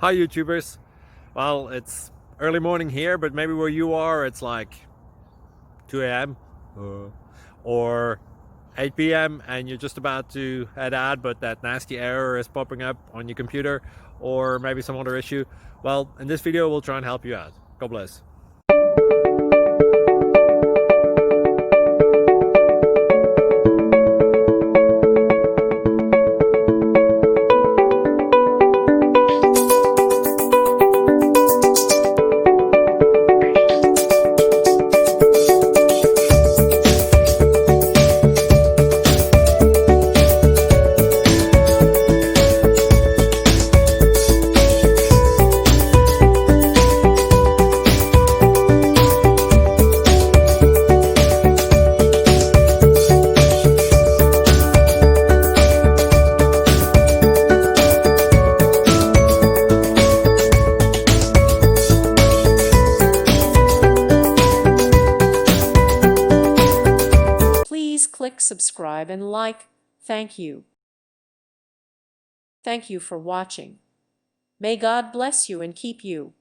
Hi YouTubers. Well, it's early morning here, but maybe where you are it's like 2 a.m. or 8 p.m. and you're just about to head out, but that nasty error is popping up on your computer, or maybe some other issue. Well, in this video we'll try and help you out. God bless. Please click subscribe and like. Thank you. Thank you for watching. May God bless you and keep you.